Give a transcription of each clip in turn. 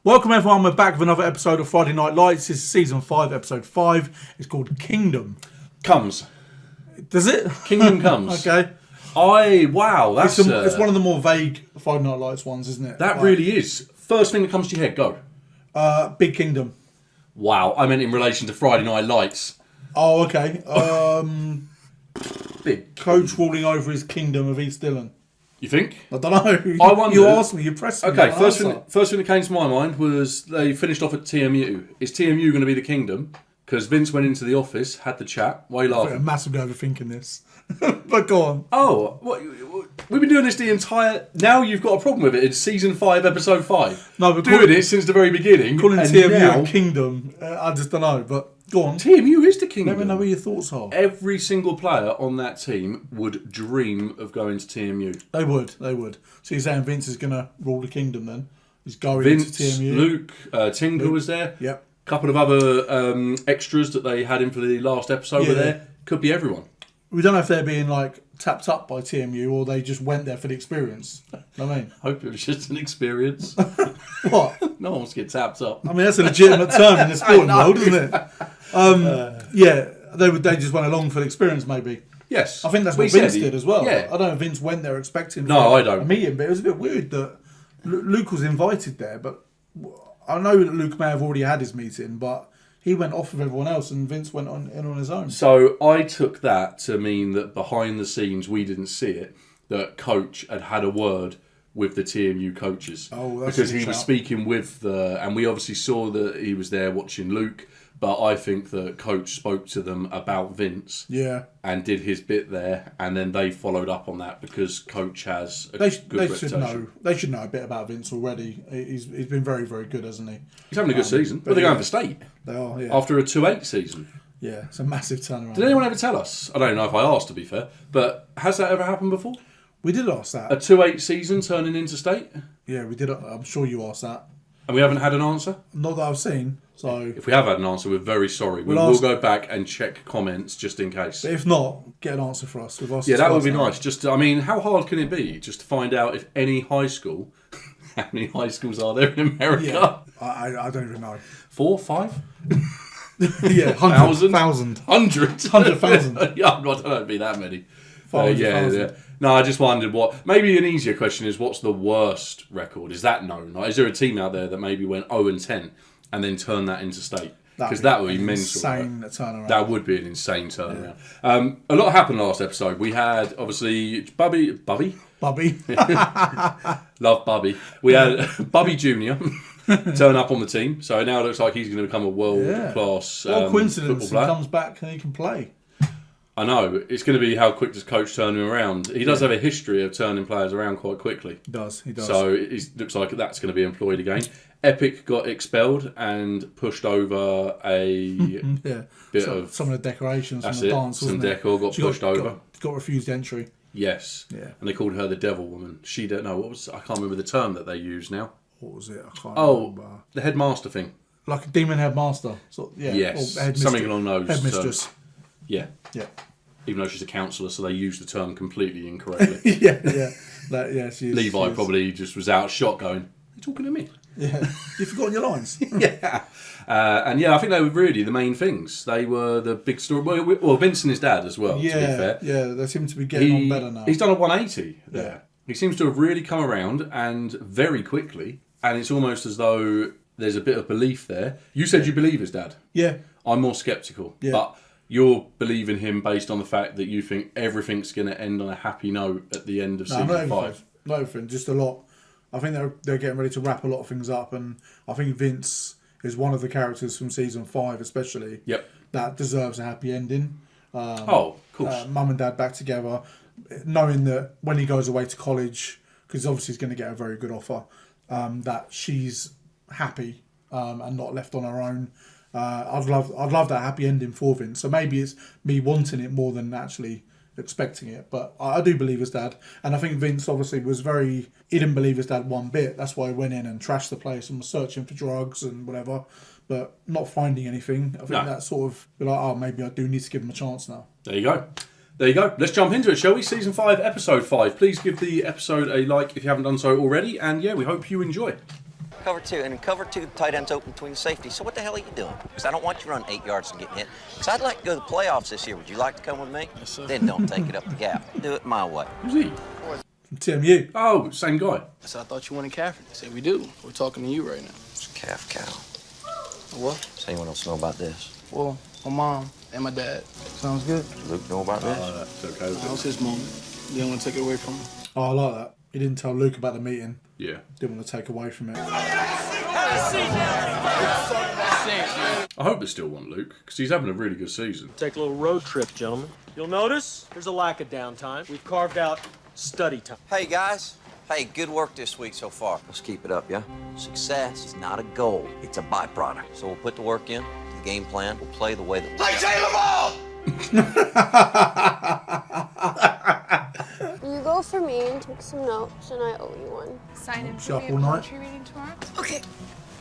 Welcome everyone, we're back with another episode of Friday Night Lights. This is season 5, episode 5. It's called Kingdom. Comes. Does it? Kingdom comes. Okay. That's... It's one of the more vague Friday Night Lights ones, isn't it? That really is. First thing that comes to your head, go. Big Kingdom. Wow, I meant in relation to Friday Night Lights. Oh, okay. Big. Coach ruling over his kingdom of East Dillon. You think? I don't know. I wonder. You asked me, you pressed me. Okay, first thing that came to my mind was they finished off at TMU. Is TMU going to be the kingdom? Because Vince went into the office, had the chat. Why are you laughing? I'm massively overthinking this. But go on. Oh, we've been doing this the entire... Now you've got a problem with it. It's season 5, episode 5. No, but doing it since the very beginning. Calling TMU a kingdom, I just don't know. But go on. TMU is the kingdom. Let me know what your thoughts are. Every single player on that team would dream of going to TMU. They would. So you're saying Vince is going to rule the kingdom then? He's going Vince, to TMU. Luke, Tingle was there. Yep. A couple of other extras that they had in for the last episode were there. Could be everyone. We don't know if they're being tapped up by TMU or they just went there for the experience. You know what I mean? Hope it was just an experience. What? No one wants to get tapped up. I mean, that's a legitimate term in the sporting world, isn't it? They just went along for the experience, maybe. Yes. I think that's what Vince did as well. Yeah. I don't know if Vince went there expecting a meeting, but it was a bit weird that Luke was invited there. But I know that Luke may have already had his meeting, but he went off with everyone else and Vince went in on his own. So I took that to mean that behind the scenes, we didn't see it, that Coach had a word with the TMU coaches. Oh, that's because he was speaking with and we obviously saw that he was there watching Luke, but I think that Coach spoke to them about Vince. Yeah. And did his bit there, and then they followed up on that because Coach has a good reputation. They should know a bit about Vince already. He's been very, very good, hasn't he? He's having a good season. But they're going for state. They are, yeah. After a 2-8 season. Yeah, it's a massive turnaround. Did anyone ever tell us? I don't know if I asked, to be fair, but has that ever happened before? We did ask that. A 2-8 season turning into state? Yeah, we did. I'm sure you asked that. And we haven't had an answer? Not that I've seen. So if we have had an answer, we're very sorry. We will go back and check comments just in case. But if not, get an answer for us. That would be nice. How hard can it be just to find out if any high school... How many high schools are there in America? Yeah, I don't even know. 4, 5? Yeah, 100,000. 100,000. Yeah, I don't know, it'd be that many. 500,000. Yeah. No, I just wondered maybe an easier question is what's the worst record? Is that known? Is there a team out there that maybe went 0-10 and then turned that into state? Because that would be mental. Insane turnaround. That would be an insane turnaround. Yeah. A lot happened last episode. We had obviously Bubby. Love Bubby. We had Bubby Jr. turn up on the team, so now it looks like he's going to become a world class. What a coincidence! He comes back and he can play. I know. It's going to be how quick does Coach turn him around. He does have a history of turning players around quite quickly. He does. So it looks like that's going to be employed again. Epic got expelled and pushed over a bit of... Some of the decorations from the dance, Some decor got pushed over. Got refused entry. Yes. Yeah. And they called her the devil woman. She don't know. I can't remember the term that they use now. What was it? I can't remember. The headmaster thing. Like a demon headmaster. Yes. Something along those terms. Headmistress. Yeah. Yeah. Even though she's a counsellor, so they use the term completely incorrectly. Yeah. She is. Levi probably just was out shot going, "Are you talking to me?" Yeah. You've forgotten your lines. Yeah. I think they were really the main things. They were the big story. Well, Vince and his dad as well, to be fair. Yeah, they seem to be getting on better now. He's done a 180 there. Yeah. He seems to have really come around and very quickly. And it's almost as though there's a bit of belief there. You said you believe his dad. Yeah. I'm more sceptical. Yeah. But you're believing him based on the fact that you think everything's going to end on a happy note at the end of season 5. Not everything, just a lot. I think they're getting ready to wrap a lot of things up, and I think Vince is one of the characters from season 5 especially that deserves a happy ending. Of course. Mum and dad back together, knowing that when he goes away to college, because obviously he's going to get a very good offer, that she's happy and not left on her own. I'd love that happy ending for Vince. So maybe it's me wanting it more than actually expecting it, but I do believe his dad, and I think Vince obviously he didn't believe his dad one bit. That's why he went in and trashed the place and was searching for drugs and whatever, but not finding anything. I think that sort of be like, maybe I do need to give him a chance now. There you go. Let's jump into it, shall we? Season 5, episode 5. Please give the episode a like if you haven't done so already, and we hope you enjoy. Cover 2, and in cover 2, the tight end's open between the safety. So what the hell are you doing? Because I don't want you to run 8 yards and getting hit. Because I'd like to go to the playoffs this year. Would you like to come with me? Yes, sir. Then don't take it up the gap. Do it my way. Who's he? From TMU. Oh, same guy. So I thought you wanted Caffrey. I said we do. We're talking to you right now. It's calf cow. What? Does anyone else know about this? Well, my mom and my dad. Sounds good. Does Luke know about this? That's okay. That was his moment. Didn't want to take it away from him. Oh, I like that. He didn't tell Luke about the meeting. Yeah. Didn't want to take away from it. I hope they still want Luke, because he's having a really good season. Take a little road trip, gentlemen. You'll notice there's a lack of downtime. We've carved out study time. Hey, guys. Hey, good work this week so far. Let's keep it up, yeah? Success is not a goal. It's a byproduct. So we'll put the work in, the game plan. We'll play the way that... Play Taylor Ball! You go for me and take some notes, and I owe you one. Sign in for Shop me all a night. poetry reading tomorrow. Okay,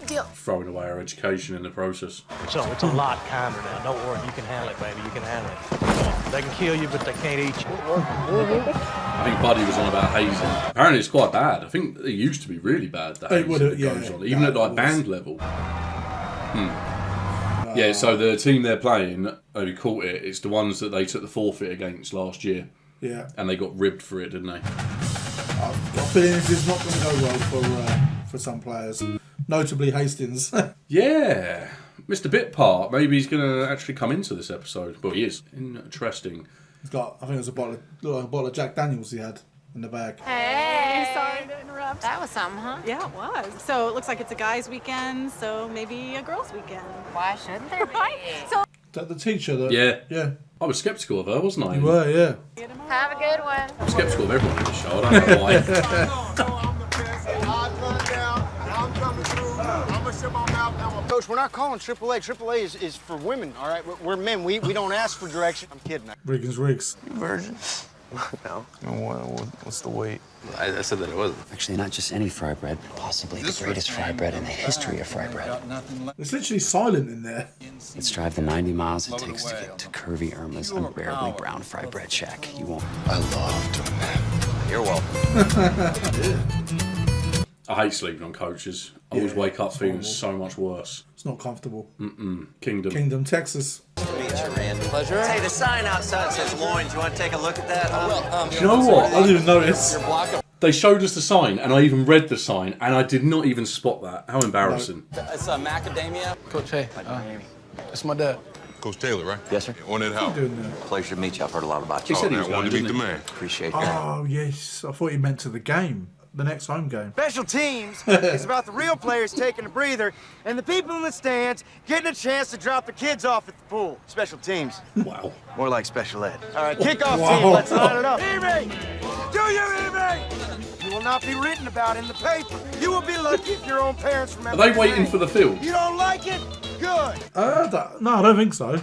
deal. Throwing away our education in the process. So it's a lot kinder now. Don't worry, you can handle it, baby. You can handle it. They can kill you, but they can't eat you. I think Buddy was on about hazing. Apparently it's quite bad. I think it used to be really bad, the hazing would, that yeah, goes on, even yeah, at like it was. band level. Yeah, so the team they're playing, who caught it, it's the ones that they took the forfeit against last year. Yeah. And they got ribbed for it, didn't they? I've got a feeling this is not going to go well for some players. Notably Hastings. Yeah. Mr. Bitpart, maybe he's going to actually come into this episode. Well, he is. Interesting. He's got, I think it was a bottle of Jack Daniels he had in the bag. Hey, sorry to interrupt. That was something, huh? Yeah, it was. So it looks like it's a guy's weekend, so maybe a girl's weekend. Why shouldn't there be? Right? So The teacher that... Yeah. Yeah. I was sceptical of her, wasn't I? You were, yeah. Have a good one. I'm sceptical of everyone in the show. I don't know why. Coach, we're not calling AAA. AAA is for women, all right? We're men. We don't ask for direction. I'm kidding. Riggins Riggs. Virgin. No. What's the weight? I said that it wasn't. Actually, not just any fry bread, possibly the greatest fry bread in the history of fry bread. It's literally silent in there. Let's drive the 90 miles it takes to get to Curvy Irma's unbearably brown fry bread shack. You won't. I love doing that. You're welcome. I hate sleeping on coaches. I always wake up feeling so much worse. It's not comfortable. Kingdom. Texas. Meet you, Randy. Pleasure. Hey, the sign outside says Loins. You want to take a look at that? Do you know what? I didn't even notice. They showed us the sign, and I even read the sign, and I did not even spot that. How embarrassing. It's macadamia. Coach, hey, that's my dad. Coach Taylor, right? Yes, sir. On that house. Doing that. Pleasure to meet you. I've heard a lot about you. He said he was wanted going, to meet didn't the he? man. Appreciate that. Oh, yes. I thought you meant to the game. The next home game. Special teams is about the real players taking a breather and the people in the stands getting a chance to drop the kids off at the pool. Special teams. Wow. More like special ed. All right, kickoff Wow. team. Let's line it up. Evie! Do you, Evie? You will not be written about in the paper. You will be lucky if your own parents remember. Are they your waiting name. for the field? You don't like it? Good. No, I don't think so.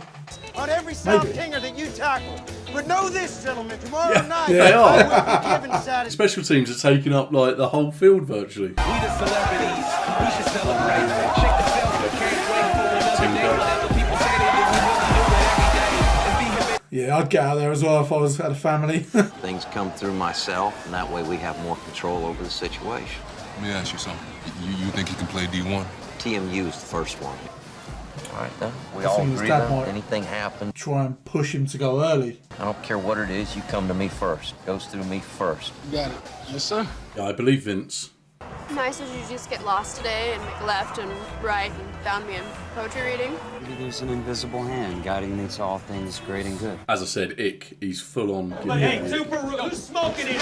On every South Maybe. Kinger that you tackle. But know this, gentlemen, tomorrow Yeah, night, they are. I will be given satisfaction. Special teams are taking up like the whole field virtually. We the celebrities. We should celebrate. Shake the cells, can't wait for another day. Whatever people say they do, we will do it every day. Yeah, I'd get out there as well if I had a family. Things come through myself, and that way we have more control over the situation. Let me ask you something. You think he can play D1? TMU is the first one. All right, then. We I all think his agree dad that might- anything happens. Try and push him to go early. I don't care what it is, you come to me first. Goes through me first. You got it. Yes, sir. Yeah, I believe Vince. Nice as you just get lost today and make a left and right and found me in poetry reading. Maybe there's an invisible hand guiding me to all things great and good. As I said, he's full on. Super who's smoking in here?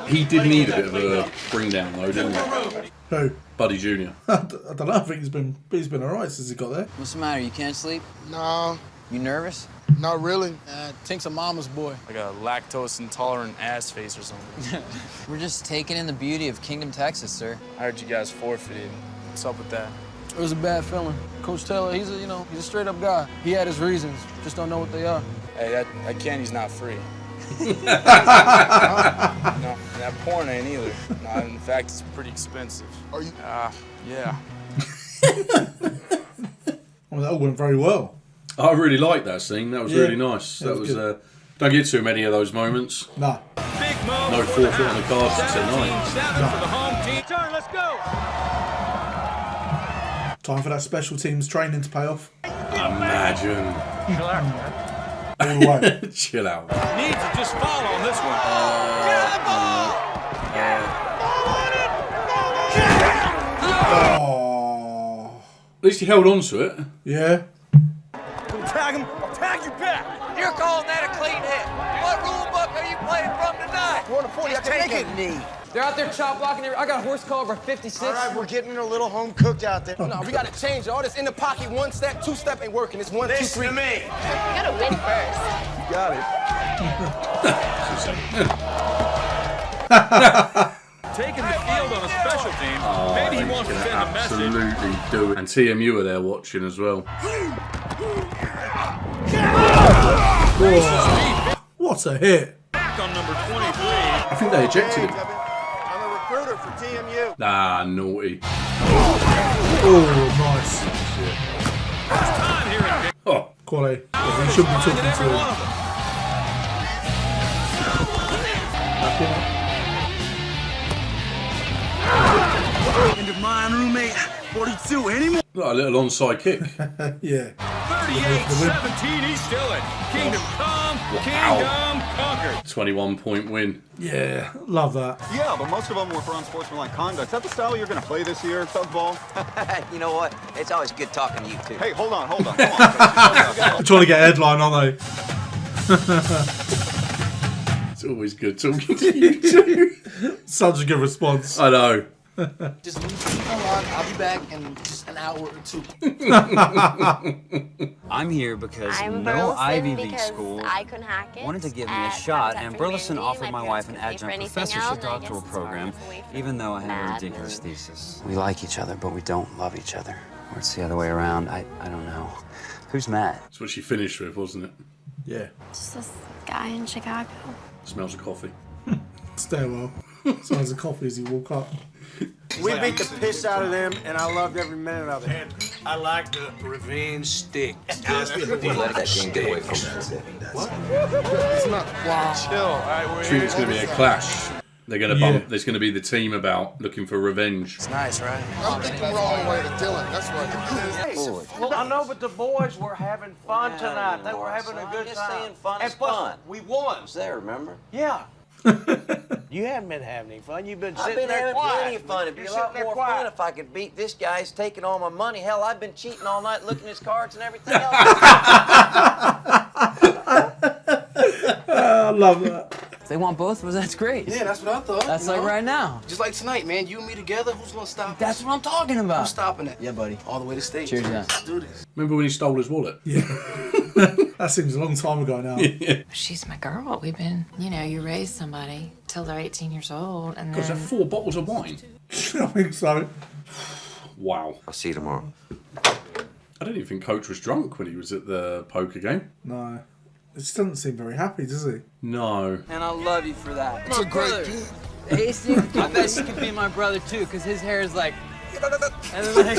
He did need a bit of a bring down though, didn't he? Who? Buddy Jr. I don't know. I think he's been alright since he got there. What's the matter? You can't sleep? No, You nervous? not really. Tink's a mama's boy. Like a lactose intolerant ass face or something. We're just taking in the beauty of Kingdom, Texas, sir. I heard you guys forfeited. What's up with that? It was a bad feeling. Coach Taylor, he's a straight up guy. He had his reasons, just don't know what they are. Hey, that candy's not free. No, that porn ain't either. No, in fact, it's pretty expensive. Are you? Yeah. Well, that all went very well. I really liked that scene. That was Yeah. really nice. Yeah, That it was was. Don't get too many of those moments. Nah. Big move. No forfeit on the cast until 9. 7 for the home team. Turn, let's go. Time for that special teams training to pay off. Imagine. Chill out, man. All the way. Chill out. Needs to just fall on this one. Oh. At least he held on to it. Yeah. Tag him. I'll tag you back. You're calling that a clean hit. What rule book are you playing from tonight? We're on a 40. I can take it. Knee. They're out there chop blocking. I got a horse call over 56. All right, we're getting a little home cooked out there. No, we gotta change it. All this in the pocket, 1 step, 2 step ain't working. It's 1, 2, 3. Listen to me. You gotta win first. You got it. Taking the field on a special team. Maybe he wants to send a message. Absolutely do it. And TMU are there watching as well. What a hit. Back on number 23. I think they ejected him. I'm a recruiter for TMU. Ah, naughty. Oh, nice. Time here at Oh, Quality. Yeah, he should be talking to every him. one of them. Into mine, roommate. 42 anymore. got a little onside kick. Yeah. 38-17, he's still in. Kingdom come, kingdom conquered. 21-point win. Yeah, love that. Yeah, but most of them were for unsportsmanlike conduct. Is that the style you're going to play this year, Thug You know what? It's always good talking to you, too. Hey, hold on. Come on. They're trying to get a headline, aren't they? It's always good talking to you too. Such a good response. I know. Just leave me alone. I'll be back in just an hour or 2. I'm here because I'm no Burleson Ivy League because school I couldn't hack it. wanted to give me a at shot, Habitat and for Burleson Humanity. offered my parents wife an couldn't pay for adjunct anything professorship else, and I guess doctoral it's far program, enough away from even though I had a that ridiculous and- thesis. We like each other, but we don't love each other. Or it's the other way around. I don't know. Who's mad? That's what she finished with, wasn't it? Yeah. Just this guy in Chicago. Smells of coffee. Stairwell. Smells of coffee as you walk up. We beat the piss out of them, and I loved every minute of it. And I like the revenge stick. Let that game get away from us. It's not. Wow. Chill. All right, we're I think it's going to be a clash. They're going to Yeah. bump. There's going to be the team about looking for revenge. It's nice, right? I'm thinking wrong way to Dylan. That's what. Well, I know, but the boys were having fun tonight. They were having a good Just time. saying fun And is plus, fun. we won. I was there, remember? Yeah. You haven't been having any fun. You've been I've sitting been there having quiet. plenty of fun. It'd be You're a lot sitting there more quiet. fun if I could beat this guy who's taking all my money. Hell, I've been cheating all night, looking at his cards and everything else. I love that. If they want both of us, that's great. Yeah, that's what I thought. That's you like know? right now. Just like tonight, man. You and me together. Who's gonna stop That's us? what I'm talking I'm about. stopping it. Yeah, buddy. All the way to state. Cheers, yeah. Let's do this. Remember when he stole his wallet? Yeah. That seems a long time ago now. She's my girl. We've been, you raise somebody till they're 18 years old, and Because then they're 4 bottles of wine. I think so. Wow. I'll see you tomorrow. I don't even think Coach was drunk when he was at the poker game. No. It just doesn't seem very happy, does he? No. And I love you for that. It's a great game. Hasty, I bet you could be my brother too, because his hair is like. And then like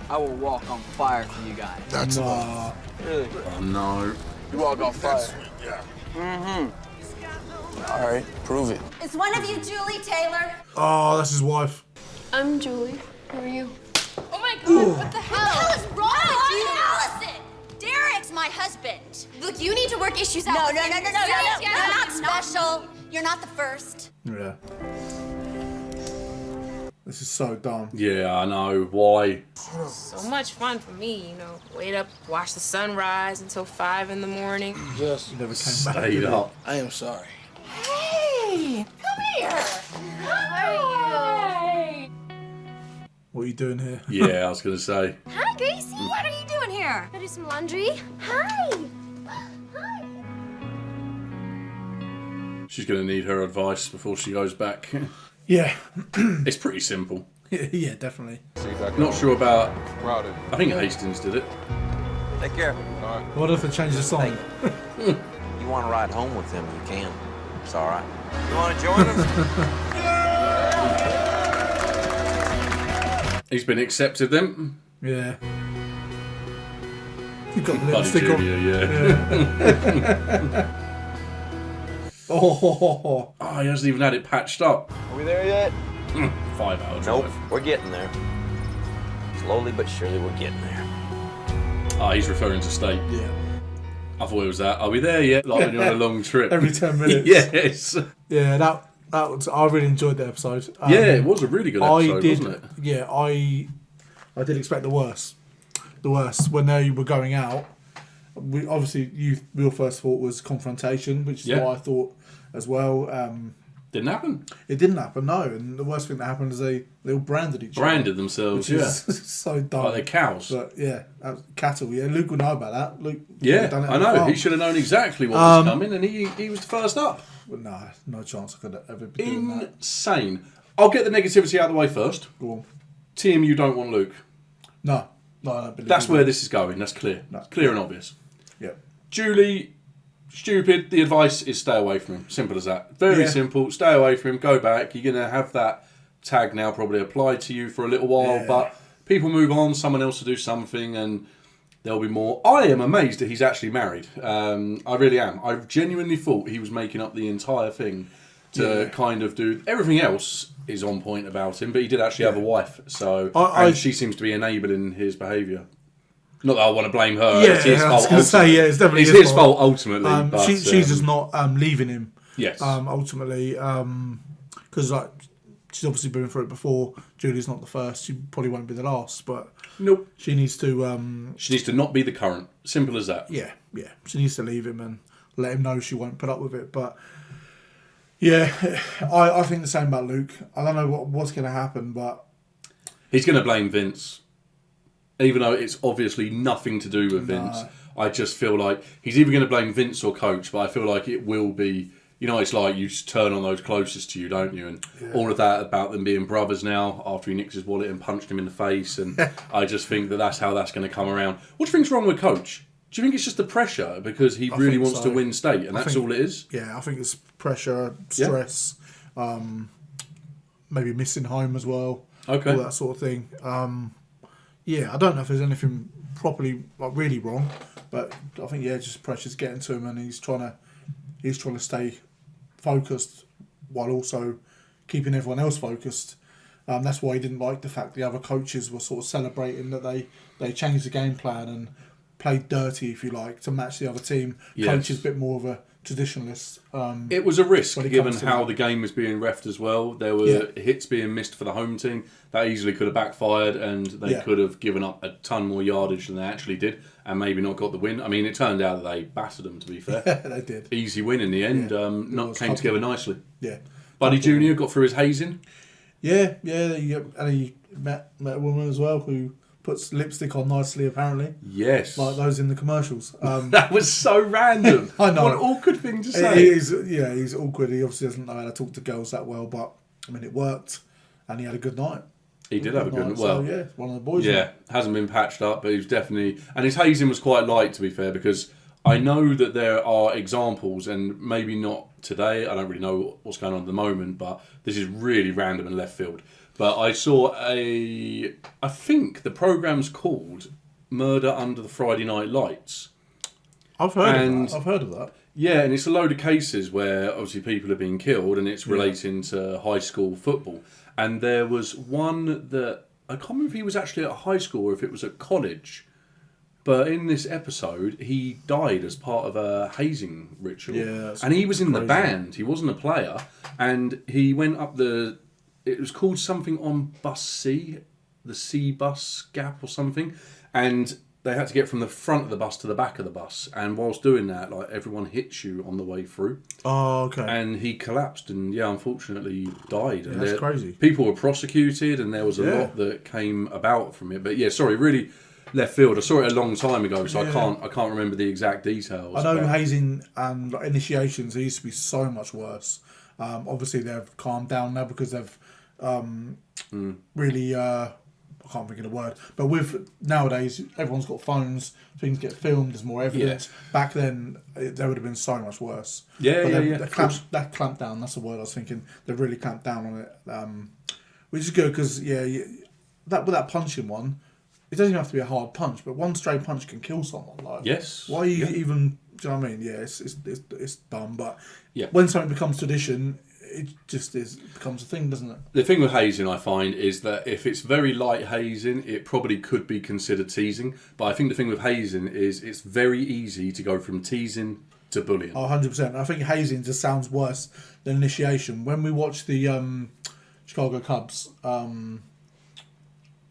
I will walk on fire for you guys. That's Nah. Really? Oh, no. You walk on fire. yeah. All right, prove it. Is one of you Julie Taylor? Oh, that's his wife. I'm Julie. Who are you? Oh my God! What the hell is wrong with you, Allison? Derek's my husband. Look, you need to work issues out. No. with him. You're not special. You're not the first. Yeah. This is so dumb. Yeah, I know. Why? So much fun for me, Wait up, watch the sunrise until 5 in the morning. Yes. Never came back. Stayed up. I am sorry. Hey, come here. How are you? What are you doing here? Yeah, I was going to say. Hi, Gracie. What are you doing here? Gotta do some laundry. Hi. Hi. She's going to need her advice before she goes back. Yeah. It's pretty simple. Yeah, definitely. Not sure about. Crowded. I think Hastings did it. Take care. What if they change the song? You want to ride home with them, you can. It's all right. You want to join us? He's been accepted then. Yeah. You've got the Buddy lipstick on. Junior, yeah. Oh. Oh, he hasn't even had it patched up. Are we there yet? 5 hours. Nope. We're getting there. Slowly but surely, we're getting there. Oh, he's referring to state. Yeah. I thought it was that. Are we there yet? Like when you're on a long trip. Every 10 minutes. Yes. Yeah, that was. I really enjoyed the episode. Yeah, it was a really good episode, wasn't it? Yeah, I did expect the worst. The worst. When they were going out, your first thought was confrontation, which is what I thought as well. Didn't happen. It didn't happen, no. And the worst thing that happened is they all branded each other. Branded themselves, which is so dumb. Like they're cows. But yeah, cattle, yeah. Luke would know about that. Luke done it I know. He should have known exactly what was coming, and he was the first up. But no chance I could ever be doing that. Insane. I'll get the negativity out of the way first. Go on. Team, you don't want Luke. No, I don't believe that's where this is going. That's clear. No. Clear and obvious. Yeah. Julie, stupid. The advice is stay away from him. Simple as that. Very simple. Stay away from him. Go back. You're going to have that tag now probably applied to you for a little while, but people move on. Someone else will do something, and there'll be more. I am amazed that he's actually married. I really am. I genuinely thought he was making up the entire thing to kind of do... Everything else is on point about him, but he did actually have a wife, so and she seems to be enabling his behaviour. Not that I want to blame her. Yeah, it's his fault. I was going to say, it's definitely his fault ultimately. But, she's just not leaving him. Yes. Ultimately, because she's obviously been through it before. Julie's not the first. She probably won't be the last. But nope. She needs to. She needs to not be the current. Simple as that. Yeah. She needs to leave him and let him know she won't put up with it. But yeah, I think the same about Luke. I don't know what's going to happen, but he's going to blame Vince. Even though it's obviously nothing to do with Vince, I just feel like he's either going to blame Vince or Coach, but I feel like it will be, it's like you just turn on those closest to you, don't you? And all of that about them being brothers now after he nicked his wallet and punched him in the face. And I just think that's how that's going to come around. What do you think's wrong with Coach? Do you think it's just the pressure because he really wants to win state and that's all it is? Yeah, I think it's pressure, stress, maybe missing home as well. Okay. All that sort of thing. Yeah, I don't know if there's anything properly really wrong, but I think just pressure's getting to him, and he's trying to stay focused while also keeping everyone else focused. That's why he didn't like the fact the other coaches were sort of celebrating that they changed the game plan and played dirty, if you like, to match the other team. Yes. Coach is a bit more of a traditionalist. It was a risk given how the game was being reffed as well. There were hits being missed for the home team. That easily could have backfired and they could have given up a ton more yardage than they actually did and maybe not got the win. I mean, it turned out that they battered them, to be fair. They did. Easy win in the end. Not came together nicely. Yeah. Buddy Jr. got through his hazing. Yeah. And he met a woman as well who puts lipstick on nicely, apparently. Yes. Like those in the commercials. That was so random. I know. What an awkward thing to say. He's awkward. He obviously doesn't know how to talk to girls that well, but, I mean, it worked. And he had a good night. He did have a good night. Well, so, one of the boys. Yeah, hasn't been patched up, but he was definitely... And his hazing was quite light, to be fair, because I know that there are examples, and maybe not today, I don't really know what's going on at the moment, but this is really random and left field. But I saw I think the programme's called Murder Under the Friday Night Lights. I've heard of that. Yeah, and it's a load of cases where obviously people are being killed and it's relating to high school football. And there was one that, I can't remember if he was actually at high school or if it was at college. But in this episode, he died as part of a hazing ritual. Yeah, and he was in the band. He wasn't a player. And he went up it was called something on bus C, the C bus gap or something. And they had to get from the front of the bus to the back of the bus. And whilst doing that, like everyone hits you on the way through. Oh, okay. And he collapsed and, unfortunately died. Yeah, and that's crazy. People were prosecuted and there was a lot that came about from it. But really left field. I saw it a long time ago, so I can't remember the exact details. I know hazing and initiations, they used to be so much worse. Obviously, they've calmed down now because they've really... I can't think of the word, but with nowadays everyone's got phones, things get filmed, there's more evidence. Back then there would have been so much worse. That clamped down, that's the word I was thinking. They've really clamped down on it, which is good because with that punching one, it doesn't even have to be a hard punch, but one straight punch can kill someone. Like, why even? Do you know what I mean? Yeah, it's dumb, but when something becomes tradition, it just becomes a thing, doesn't it? The thing with hazing, I find, is that if it's very light hazing, it probably could be considered teasing. But I think the thing with hazing is it's very easy to go from teasing to bullying. 100%. I think hazing just sounds worse than initiation. When we watched the Chicago Cubs, what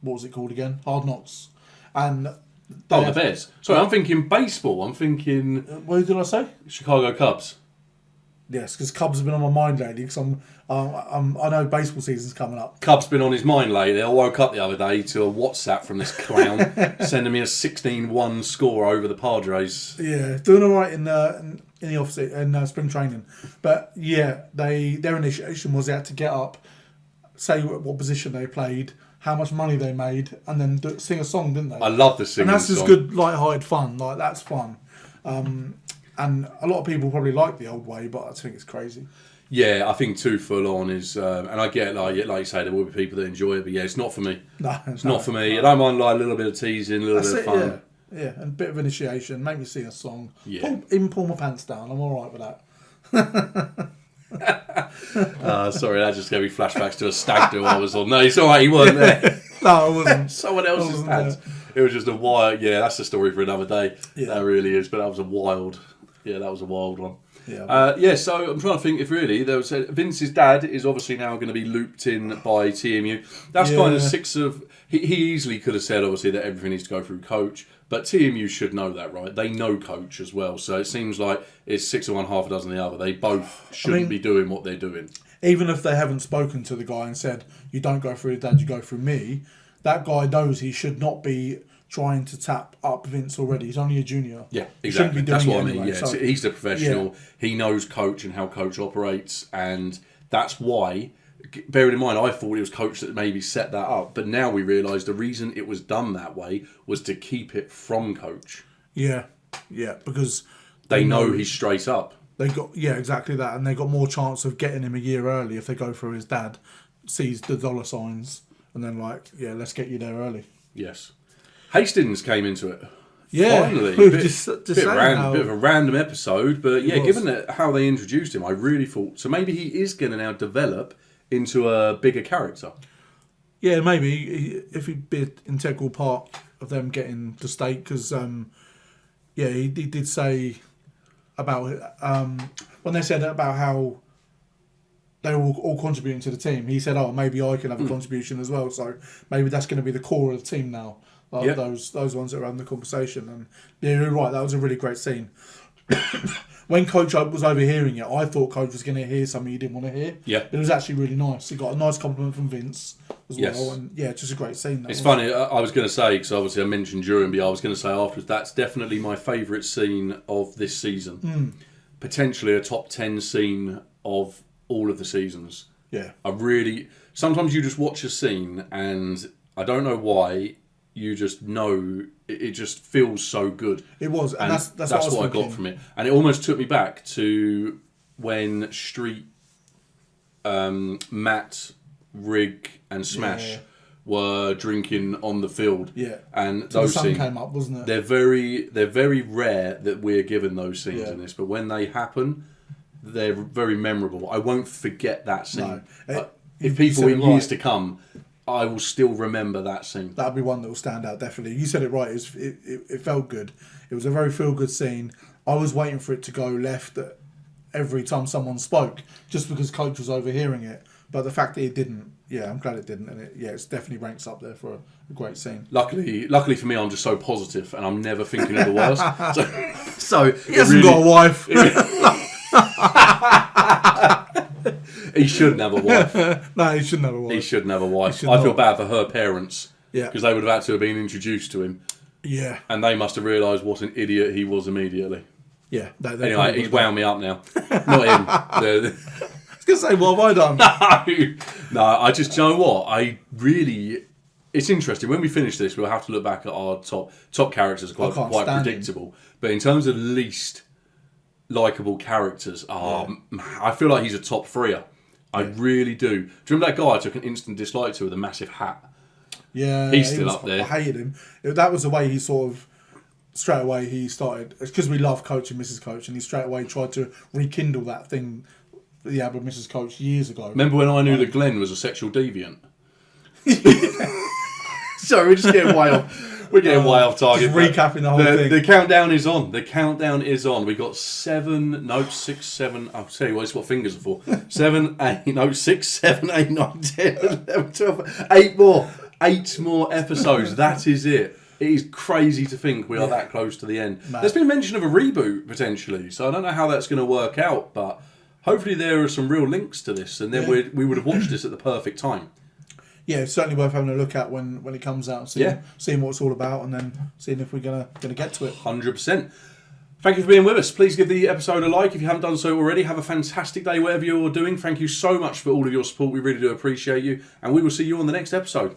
was it called again? Hard Knocks. And the Bears. Sorry, I'm thinking baseball. I'm thinking... what did I say? Chicago Cubs. Yes, because Cubs have been on my mind lately. Because I know baseball season's coming up. Cubs been on his mind lately. I woke up the other day to a WhatsApp from this clown sending me a 16-1 score over the Padres. Yeah, doing all right in the off in spring training, but yeah, their initiation was they had to get up, say what position they played, how much money they made, and then sing a song, didn't they? I love the singing. And that's just good, light-hearted fun. Like that's fun. And a lot of people probably like the old way, but I think it's crazy. Yeah, I think too full on is, and I get like you say, there will be people that enjoy it, but yeah, it's not for me. No, it's not for me. I don't mind like a little bit of teasing, a little bit of fun. Yeah, and a bit of initiation. Make me sing a song. Yeah. Even pull my pants down. I'm all right with that. Sorry, that just gave me flashbacks to a stag do I was on. No, it's all right. He wasn't there. No, I wasn't. Someone else's pants. It was just a wild. Yeah, that's a story for another day. Yeah. That really is. But that was a wild. Yeah, that was a wild one. Yeah. So I'm trying to think if really there was Vince's dad is obviously now going to be looped in by TMU. That's kind of six of. He easily could have said obviously that everything needs to go through coach, but TMU should know that, right? They know coach as well, so it seems like it's 6 of one, half a dozen of the other. They both shouldn't be doing what they're doing. Even if they haven't spoken to the guy and said you don't go through your dad, you go through me. That guy knows he should not be trying to tap up Vince already. He's only a junior. Yeah, exactly. That's what I mean. Anyway, yeah, so he's the professional. Yeah. He knows coach and how coach operates, and that's why. Bearing in mind, I thought it was coach that maybe set that up, but now we realise the reason it was done that way was to keep it from coach. Yeah, because they know he's straight up. They got exactly that, and they got more chance of getting him a year early if they go through his dad, sees the dollar signs, and then let's get you there early. Yes. Hastings came into it. Yeah, finally. Bit of a random episode, but yeah, given how they introduced him, I really thought so. Maybe he is going to now develop into a bigger character. Yeah, maybe if he'd be an integral part of them getting to state, because he did say about when they said about how they were all contributing to the team. He said, "Oh, maybe I can have a contribution as well." So maybe that's going to be the core of the team now. Those ones that are having the conversation, and yeah, you're right. That was a really great scene. When Coach was overhearing it, I thought Coach was going to hear something he didn't want to hear. Yeah, but it was actually really nice. He got a nice compliment from Vince as well, and just a great scene. It's funny. I was going to say, because obviously I mentioned during, but I was going to say afterwards. That's definitely my favourite scene of this season. Potentially a top 10 scene of all of the seasons. Yeah, sometimes you just watch a scene and I don't know why. You just know it just feels so good. It was, and that's what I got from it. And it almost took me back to when Street, Matt, Rig, and Smash were drinking on the field. Yeah, and so those the sun scenes came up, wasn't it? They're very rare that we're given those scenes in this, but when they happen, they're very memorable. I won't forget that scene. No. If people in years to come. I will still remember that scene. That'll be one that will stand out, definitely. You said it right. It felt good. It was a very feel-good scene. I was waiting for it to go left every time someone spoke, just because Coach was overhearing it. But the fact that it didn't, I'm glad it didn't. And it definitely ranks up there for a great scene. Luckily for me, I'm just so positive, and I'm never thinking of the worst. so he hasn't got a wife. He shouldn't have a wife. No, he shouldn't have a wife. He shouldn't have a wife. I feel bad for her parents. Yeah. Because they would have had to have been introduced to him. Yeah. And they must have realised what an idiot he was immediately. Yeah. Anyway, he's wound me up now. Not him. I was going to say, what have I done? No, I just, you know what? It's interesting. When we finish this, we'll have to look back at our top characters. Quite predictable. But in terms of least likeable characters, I feel like he's a top threer. I really do. Do you remember that guy I took an instant dislike to with a massive hat? Yeah. He's still up there. I hated him. That was the way he sort of, straight away he started, it's because we love Coach and Mrs. Coach, and he straight away tried to rekindle that thing that he had with Mrs. Coach years ago. Remember when I knew that Glenn was a sexual deviant? Sorry, we're just getting way off. We're getting way off target. Just recapping the whole thing. The countdown is on. The countdown is on. We got 6, 7. I'll tell you what, it's what fingers are for. 6, 7, 8, 9, 10, 11, 12. 8 more. 8 more episodes. That is it. It is crazy to think we are that close to the end. Mad. There's been mention of a reboot potentially, so I don't know how that's going to work out, but hopefully there are some real links to this, and then we would have watched this at the perfect time. Yeah, it's certainly worth having a look at when it comes out, seeing what it's all about, and then seeing if we're gonna get to it. 100%. Thank you for being with us. Please give the episode a like if you haven't done so already. Have a fantastic day, whatever you're doing. Thank you so much for all of your support. We really do appreciate you, and we will see you on the next episode.